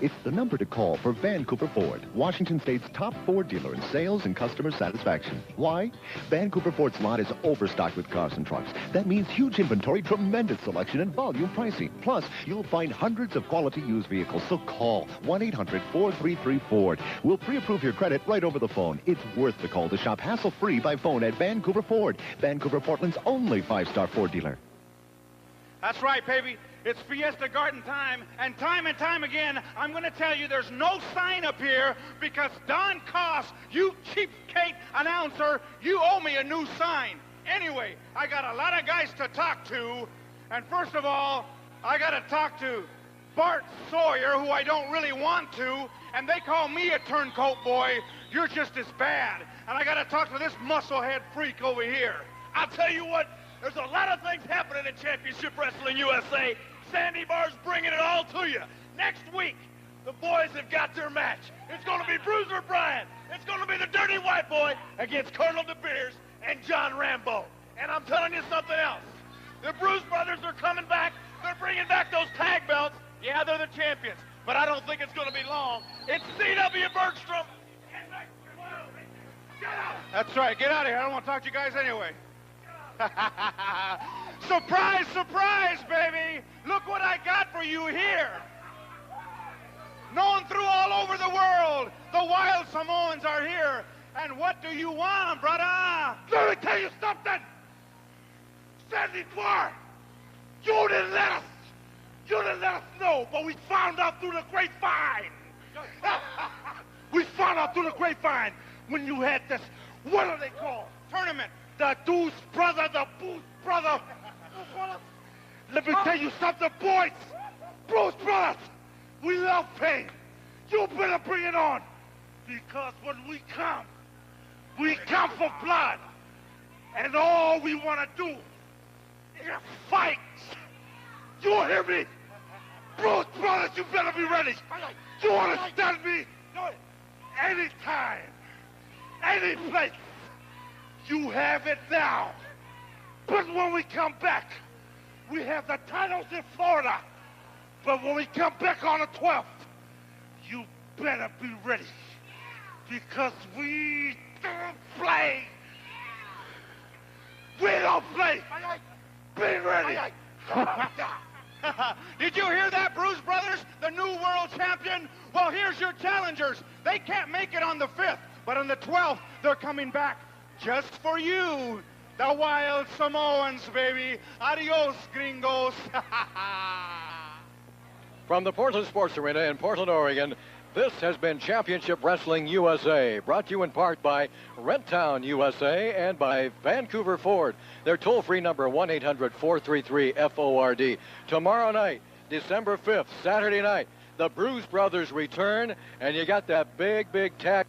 It's the number to call for Vancouver Ford, Washington State's top Ford dealer in sales and customer satisfaction. Why? Vancouver Ford's lot is overstocked with cars and trucks. That means huge inventory, tremendous selection, and volume pricing. Plus, you'll find hundreds of quality used vehicles. So call 1-800-433-FORD. We'll pre-approve your credit right over the phone. It's worth the call to shop hassle-free by phone at Vancouver Ford, Vancouver, Portland's only 5-star Ford dealer. That's right, baby. It's Fiesta Garden time and time again, I'm going to tell you there's no sign up here because Don Koss, you cheapskate announcer, you owe me a new sign. Anyway, I got a lot of guys to talk to, and first of all, I got to talk to Bart Sawyer, who I don't really want to, and they call me a turncoat boy. You're just as bad. And I got to talk to this musclehead freak over here. I'll tell you what, there's a lot of things happening in Championship Wrestling USA. Sandy Barr's bringing it all to you. Next week, the boys have got their match. It's going to be Bruiser Bryan. It's going to be the Dirty White Boy against Colonel DeBeers and John Rambo. And I'm telling you something else. The Bruise Brothers are coming back. They're bringing back those tag belts. Yeah, they're the champions, but I don't think it's going to be long. It's C.W. Bergstrom. Get out. That's right. Get out of here. I don't want to talk to you guys anyway. Surprise, surprise, baby! Look what I got for you here. Known through all over the world, the Wild Samoans are here. And what do you want, brother? Let me tell you something. Sandy Bar, you didn't let us know, but we found out through the grapevine. We found out through the grapevine when you had this, what are they called? Tournament. The Deuce Brother, the Booth Brother. Let me tell you something, boys. Bruce Brothers, we love pain. You better bring it on. Because when we come for blood. And all we want to do is fight. You hear me? Bruce Brothers, you better be ready. You understand me? Anytime, any place. You have it now. But when we come back, we have the titles in Florida. But when we come back on the 12th, you better be ready. Because we don't play. We don't play. Be ready. Did you hear that, Bruise Brothers? The new world champion? Well, here's your challengers. They can't make it on the 5th, but on the 12th, they're coming back. Just for you, the Wild Samoans, baby. Adios, gringos. From the Portland Sports Arena in Portland, Oregon, this has been Championship Wrestling USA, brought to you in part by Rent-Town USA and by Vancouver Ford. Their toll-free number, 1-800-433-FORD. Tomorrow night, December 5th, Saturday night, the Bruise Brothers return, and you got that big tag